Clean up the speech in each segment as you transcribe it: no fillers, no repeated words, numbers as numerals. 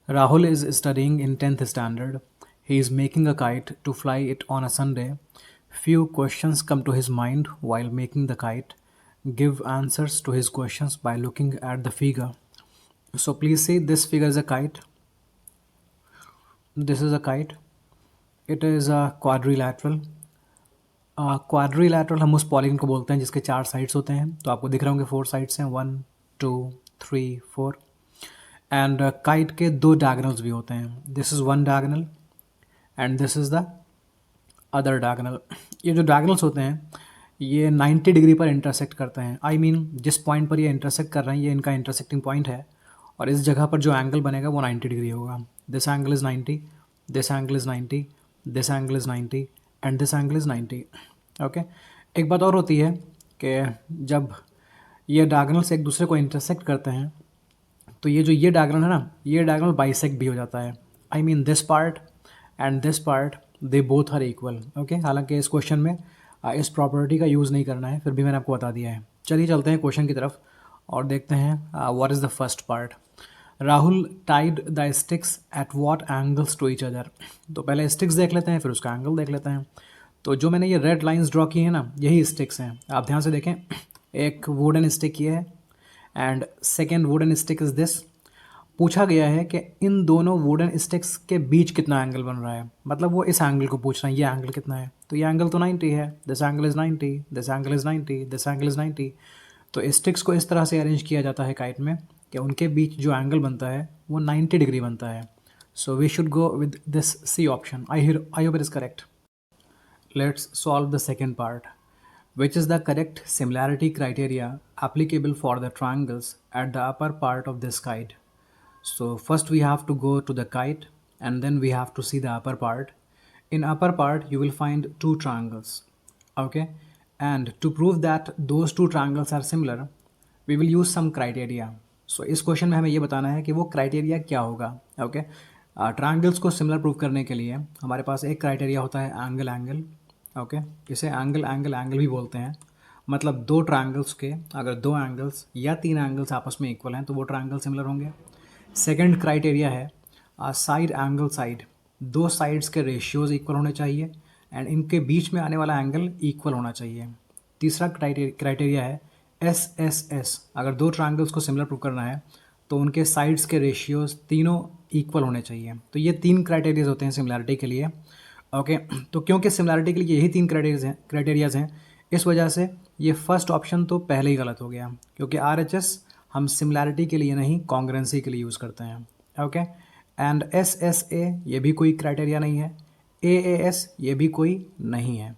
Rahul is studying in 10th standard. He is making a kite to fly it on a Sunday. Few questions come to his mind while making the kite. Give answers to his questions by looking at the figure. So please see, this figure is a kite. This is a kite. It is a quadrilateral. क्वाड्रीलैटरल हम उस polygon को बोलते हैं जिसके 4 sides होते हैं. तो आपको दिख रहे होंगे 4 साइड्स हैं, 1 2 3 4. एंड काइट के 2 डायगोनल्स भी होते हैं. This is one diagonal and this is the other diagonal. ये जो डायगोनल्स होते हैं ये 90 डिग्री पर इंटरसेक्ट करते हैं. आई मीन जिस पॉइंट पर ये इंटरसेक्ट कर रहे हैं ये इनका इंटरसेक्टिंग पॉइंट है और इस जगह पर जो एंगल बनेगा वो 90 डिग्री होगा. This angle is 90, this angle is 90, this angle is 90 and this angle is 90. Okay. एक बात और होती है कि जब ये डायगोनल्स एक दूसरे को इंटरसेक्ट करते हैं तो ये डायगोनल है ना, ये डायगोनल बाइसेक्ट भी हो जाता है. I mean this part and this part they both are equal. Okay. हालांकि इस क्वेश्चन में इस प्रॉपर्टी का यूज़ नहीं करना है, फिर भी मैंने आपको बता दिया है. चलिए चलते हैं क्वेश्चन की तरफ और देखते हैं what is the first part. Rahul tied the sticks at what angles to each other. तो पहले स्टिक्स देख लेते हैं फिर उसका एंगल देख लेते हैं. तो जो मैंने ये रेड लाइंस ड्रॉ की है ना, यही स्टिक्स हैं. आप ध्यान से देखें, एक वुडन स्टिक ये है and second wooden stick is this. पूछा गया है कि इन दोनों वुडन स्टिक्स के बीच कितना एंगल बन रहा है. मतलब वो इस एंगल को पूछ रहे हैं, ये एंगल कितना है. तो ये एंगल तो 90 है. This angle is 90, this angle is 90, this angle is 90. तो स्टिक्स को इस तरह से अरेंज किया जाता है काइट में कि उनके बीच जो एंगल बनता है वो 90 डिग्री बनता है. So we should go with this C option. I hope it is correct. Let's solve the second part. Which is the correct similarity criteria applicable for the triangles at the upper part of this kite? So first we have to go to the kite and then we have to see the upper part. In upper part you will find 2 triangles. Okay, and to prove that those 2 triangles are similar we will use some criteria. So इस question में हमें ये बताना है कि वो criteria क्या होगा. ओके. ट्रायंगल्स को सिमिलर प्रूव करने के लिए हमारे पास एक क्राइटेरिया होता है एंगल एंगल. ओके. इसे एंगल एंगल एंगल भी बोलते हैं. मतलब 2 ट्रायंगल्स के अगर 2 एंगल्स या 3 एंगल्स आपस में इक्वल हैं तो वो ट्रायंगल सिमिलर होंगे. सेकंड क्राइटेरिया है साइड एंगल साइड. 2 साइड्स के रेशियोज इक्वल होने चाहिए एंड इनके बीच में आने वाला एंगल इक्वल होना चाहिए. तीसरा क्राइटेरिया है एस एस एस. अगर 2 ट्रायंगल्स को सिमिलर प्रूव करना है तो उनके साइड्स के रेशियोज तीनों इक्वल होने चाहिए. तो ये 3 क्राइटेरियाज होते हैं सिमिलैरिटी के लिए. ओके. तो क्योंकि सिमिलैरिटी के लिए यही 3 क्राइटेरियाज हैं इस वजह से ये फर्स्ट ऑप्शन तो पहले ही गलत हो गया, क्योंकि RHS हम सिमिलैरिटी के लिए नहीं कॉन्ग्रुएंसी के लिए यूज़ करते हैं. ओके. एंड SSA ये भी कोई क्राइटेरिया नहीं है. AAS ये भी कोई नहीं है.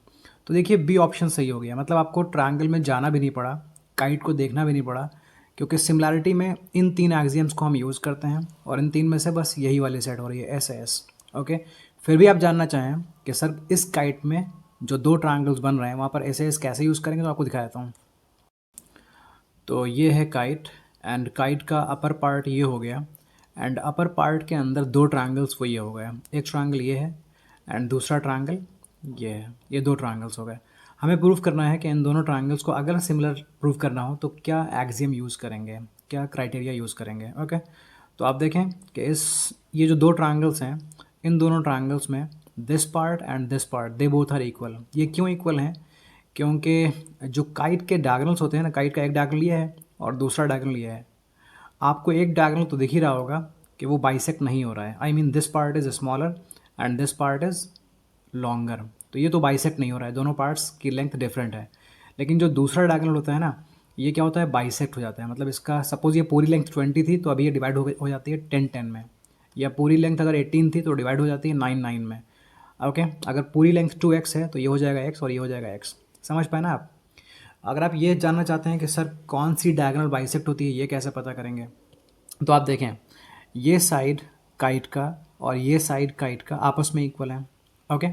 तो देखिए बी ऑप्शन सही हो गया. मतलब आपको ट्रायंगल में जाना भी नहीं पड़ा, काइट को देखना भी नहीं पड़ा, क्योंकि सिमिलैरिटी में इन 3 एक्सियम्स को हम यूज़ करते हैं और इन 3 में से बस यही वाली सेट हो रही है SAS. ओके. फिर भी आप जानना चाहें कि सर इस काइट में जो 2 ट्रायंगल्स बन रहे हैं वहाँ पर SAS कैसे यूज़ करेंगे, तो आपको दिखा देता हूँ. तो ये है काइट एंड काइट का अपर पार्ट ये हो गया एंड अपर पार्ट के अंदर 2 ट्रायंगल्स वो ये हो गया. एक ट्रायंगल ये है एंड दूसरा ट्रायंगल ये है. ये 2 ट्रायंगल्स हो गए. हमें प्रूफ करना है कि इन दोनों ट्रायंगल्स को अगर सिमिलर प्रूफ करना हो तो क्या एक्सियम यूज़ करेंगे, क्या क्राइटेरिया यूज़ करेंगे. ओके. तो आप देखें कि ये जो 2 ट्रायंगल्स हैं इन दोनों ट्रायंगल्स में this part and this part they both are equal. ये क्यों इक्वल हैं? क्योंकि जो काइट के डायगोनल्स होते हैं ना, काइट का एक डायगोनल ये है और दूसरा डायगोनल ये है. आपको एक डायगोनल तो दिख ही रहा होगा कि वो बाइसेक्ट नहीं हो रहा है. I mean this part is smaller and this part is longer. तो ये तो बाइसेक्ट नहीं हो रहा है, दोनों पार्ट्स की लेंथ डिफरेंट है. लेकिन जो दूसरा डायगोनल होता है ना, ये क्या होता है, बाइसेक्ट हो जाता है. मतलब इसका सपोज़ ये पूरी लेंथ 20 थी तो अभी ये डिवाइड हो जाती है 10-10 में, या पूरी लेंथ अगर 18 थी तो डिवाइड हो जाती है 9-9 में. ओके. अगर पूरी लेंथ 2x है तो ये हो जाएगा x और ये हो जाएगा x. समझ पाए ना आप? अगर आप ये जानना चाहते हैं कि सर कौन सी डायगोनल बाइसेक्ट होती है, ये कैसे पता करेंगे, तो आप देखें ये साइड काइट का और ये साइड काइट का आपस में इक्वल है. ओके.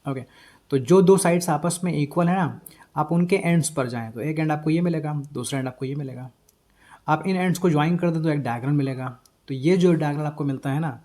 ओके. तो जो 2 साइड्स आपस में इक्वल है ना, आप उनके एंड्स पर जाएं तो एक एंड आपको ये मिलेगा, दूसरा एंड आपको ये मिलेगा. आप इन एंड्स को ज्वाइन कर दें तो एक डायगोनल मिलेगा. तो ये जो डायगोनल आपको मिलता है ना,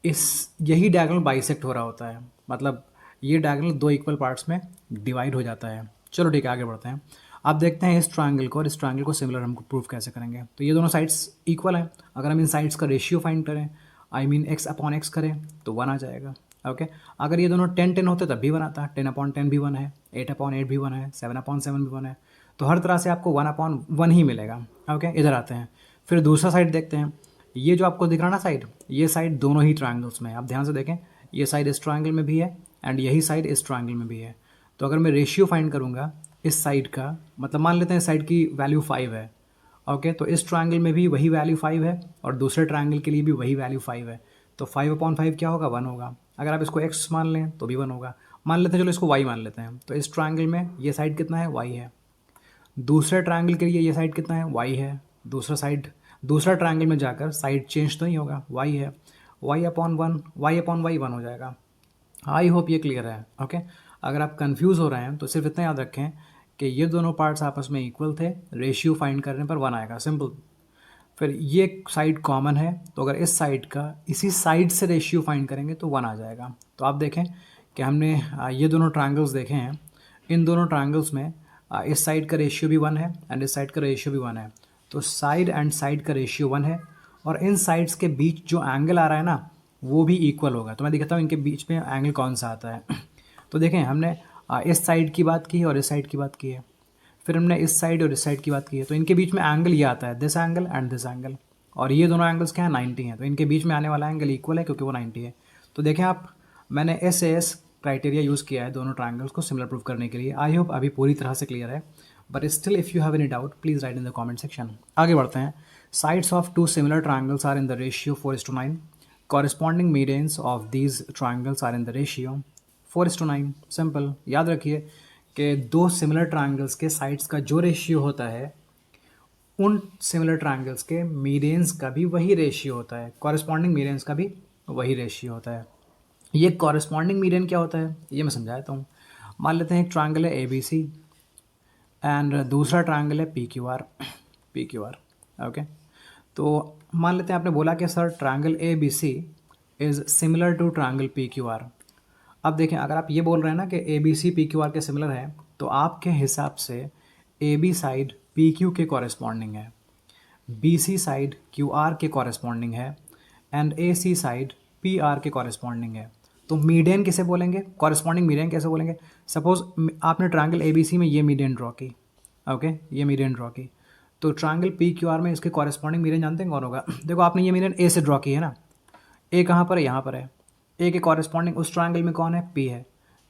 यही डायगोनल बाइसेक्ट हो रहा होता है. मतलब ये डायगोनल 2 इक्वल पार्ट्स में डिवाइड हो जाता है. चलो ठीक है, आगे बढ़ते हैं. आप देखते हैं इस ट्रायंगल को और इस ट्रायंगल को सिमिलर हमको प्रूफ कैसे करेंगे. तो ये दोनों साइड्स इक्वल हैं. अगर हम इन साइड्स का रेशियो फाइंड करें, I mean x upon x करें तो 1 आ जाएगा। ओके, अगर ये दोनों 10-10 होते तब भी 1 आता, 10/10 भी 1 है, 8/8 भी 1 है, 7/7 भी 1 है, तो हर तरह से आपको 1/1 ही मिलेगा। ओके, इधर आते हैं, फिर दूसरा साइड देखते हैं। ये जो आपको दिख रहा ना साइड, ये साइड दोनों ही ट्रायंगल्स में है। आप ध्यान से देखें, ये साइड इस ट्रायंगल में भी है एंड यही साइड इस ट्रायंगल में भी है। तो अगर मैं रेशियो फाइंड करूँगा इस साइड का, मतलब मान लेते हैं साइड की वैल्यू 5 है। ओके, तो इस ट्रायंगल में भी वही वैल्यू 5 है और दूसरे ट्रायंगल के लिए भी वही वैल्यू 5 है। तो 5/5 क्या होगा, 1 होगा। अगर आप इसको x मान लें तो भी 1 होगा। मान लेते हैं, चलो इसको y मान लेते हैं, तो इस ट्रायंगल में ये साइड कितना है, y है। दूसरे ट्रायंगल के लिए ये साइड कितना है, y है। दूसरा ट्रायंगल में जाकर साइड चेंज तो नहीं होगा, y है। y/1 y/y 1 हो जाएगा। आई होप ये क्लियर है। ओके, अगर आप कंफ्यूज हो रहे हैं तो सिर्फ इतना याद रखें कि ये दोनों पार्ट्स आपस में इक्वल थे, रेशियो फाइंड करने पर 1 आएगा, सिंपल। फिर ये साइड कॉमन है, तो अगर इस साइड का इसी साइड से रेशियो फाइंड करेंगे तो 1 आ जाएगा। तो आप देखें कि हमने ये दोनों ट्रायंगल्स देखे हैं। इन दोनों ट्रायंगल्स में इस साइड का रेशियो भी 1 है एंड इस साइड का रेशियो भी 1 है। तो साइड एंड साइड का रेशियो 1 है और इन साइड्स के बीच जो एंगल आ रहा है ना, वो भी इक्वल होगा। तो मैं दिखाता हूँ इनके बीच में एंगल कौन सा आता है। तो देखें, हमने इस साइड की बात की है और इस साइड की बात की है, फिर हमने इस साइड और इस साइड की बात की है, तो इनके बीच में एंगल ये आता है, this angle and this angle. और ये दोनों एंगल्स क्या है, 90 हैं, तो इनके बीच में आने वाला एंगल इक्वल है क्योंकि वो 90 है। तो देखें आप, मैंने एस क्राइटेरिया यूज़ किया है दोनों ट्रायंगल्स को सिमिलर प्रूव करने के लिए। आई होप अभी पूरी तरह से क्लियर है, but still if you have any doubt please write in the comment section. आगे बढ़ते हैं। Sides of two similar triangles are in the ratio 4:9। Corresponding medians of these triangles are in the ratio 4:9। Simple, याद रखिए कि दो similar triangles के sides का जो रेशियो होता है, उन सिमिलर ट्रायंगल्स के मीडियंस का भी वही रेशियो होता है, कॉरेस्पॉन्डिंग मीडियंस का भी वही रेशियो होता है। ये कॉरेस्पॉन्डिंग मीडियन क्या होता है ये मैं समझा देता हूँ। मान लेते हैं एक ट्रायंगल है ABC एंड दूसरा ट्रायंगल है PQR। ओके, तो मान लेते हैं आपने बोला कि sir triangle ABC is similar to triangle PQR। अब देखें, अगर आप ये बोल रहे हैं ना कि ABC PQR के सिमिलर है, तो आपके हिसाब से AB साइड PQ के कॉरेस्पॉन्डिंग है, BC साइड QR के कॉरेस्पॉन्डिंग है एंड AC साइड PR के कॉरेस्पॉन्डिंग है। तो मीडियन किसे बोलेंगे, कॉरेस्पॉन्डिंग मीडियन कैसे बोलेंगे। सपोज आपने ट्रायंगल ABC में ये मीडियन ड्रॉ की। ओके, ये मीडियन ड्रॉ की, तो ट्रायंगल PQR में इसके कॉरेस्पॉन्डिंग मीडियन जानते हैं कौन होगा। देखो, आपने ये मीडियन A से ड्रॉ की है ना, A कहाँ पर है, यहाँ पर है। A के कॉरेस्पॉन्डिंग उस ट्रायंगल में कौन है, P है।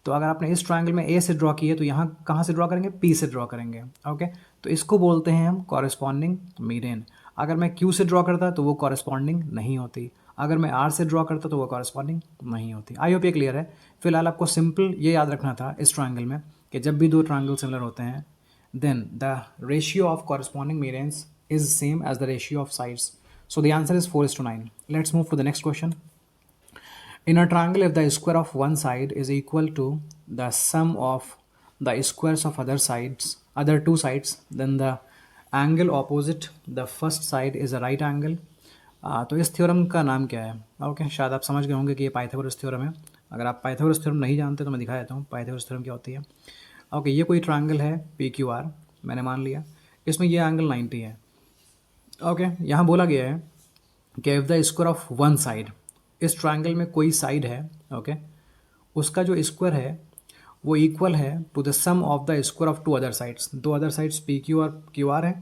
तो अगर आपने इस ट्रायंगल में A से ड्रॉ की है तो यहाँ कहाँ से ड्रॉ करेंगे, P से ड्रॉ करेंगे। ओके, तो इसको बोलते हैं हम कॉरेस्पॉन्डिंग मीडियन। अगर मैं Q से ड्रॉ करता तो वो कॉरेस्पॉन्डिंग नहीं होती, अगर मैं R से ड्रॉ करता तो वो कॉरेस्पॉन्डिंग नहीं होती। आई होप ये क्लियर है। फिलहाल आपको सिंपल ये याद रखना था इस ट्रायंगल में कि जब भी दो ट्रायंगल सिमिलर होते हैं, then the ratio of corresponding medians is same as the ratio of sides. So the answer is 4:9. Let's move to the next question. In a triangle, if the square of one side is equal to the sum of the squares of other two sides, then the angle opposite the first side is a right angle. तो इस theorem का नाम क्या है। Okay, शायद आप समझ गए होंगे कि ये पाइथागोरस थ्योरम है। अगर आप पाइथागोरस थ्योरम नहीं जानते तो मैं दिखा देता हूँ पाइथागोरस थ्योरम क्या होती है। ओके, ये कोई ट्रायंगल है PQR, मैंने मान लिया, इसमें ये एंगल 90 है। ओके, यहाँ बोला गया है कि if the square of one side, इस ट्रायंगल में कोई साइड है, ओके, उसका जो स्क्वायर है वो इक्वल है to the sum of the square of two other sides. दो अदर साइड्स PQ और QR है,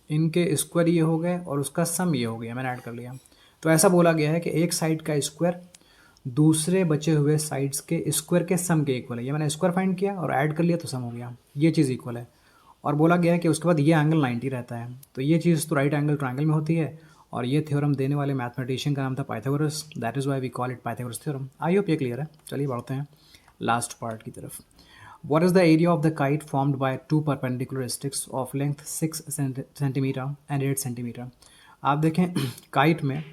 इनके स्क्वायर ये हो गए और उसका सम ये हो गया, मैंने ऐड कर लिया। तो ऐसा बोला गया है कि एक साइड का स्क्वायर दूसरे बचे हुए साइड्स के स्क्वायर के सम के इक्वल है। ये मैंने स्क्वायर फाइंड किया और ऐड कर लिया तो सम हो गया, ये चीज़ इक्वल है। और बोला गया है कि उसके बाद ये एंगल 90 रहता है। तो ये चीज़ तो राइट एंगल ट्रायंगल में होती है और ये थ्योरम देने वाले मैथमेटिशियन का नाम था Pythagoras, that is why we call it Pythagoras theorem. I hope ये क्लियर है। चलिए बढ़ते हैं लास्ट पार्ट की तरफ। What is the area of the kite formed by two perpendicular sticks of length 6 centimeter and 8 centimeter? आप देखें kite में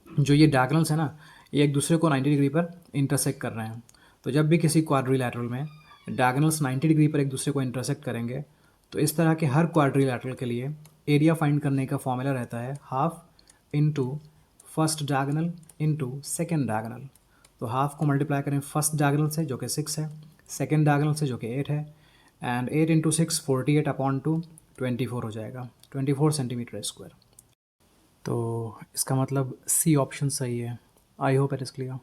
जो ये डायगोनल्स है ना, ये एक दूसरे को 90 डिग्री पर इंटरसेक्ट कर रहे हैं। तो जब भी किसी क्वाड्रिलैटरल में डायगोनल्स 90 डिग्री पर एक दूसरे को इंटरसेक्ट करेंगे, तो इस तरह के हर क्वाड्रिलैटरल के लिए एरिया फाइंड करने का फॉर्मूला रहता है half into first diagonal into second diagonal. तो हाफ को मल्टीप्लाई करें फर्स्ट डायगोनल से जो कि 6 है, सेकेंड डायगोनल से जो कि 8 है, एंड 8 इंटू 6 48/2 24 हो जाएगा, 24 सेंटीमीटर स्क्वायर। तो इसका मतलब C ऑप्शन सही है। आई होप इट इज़ क्लियर.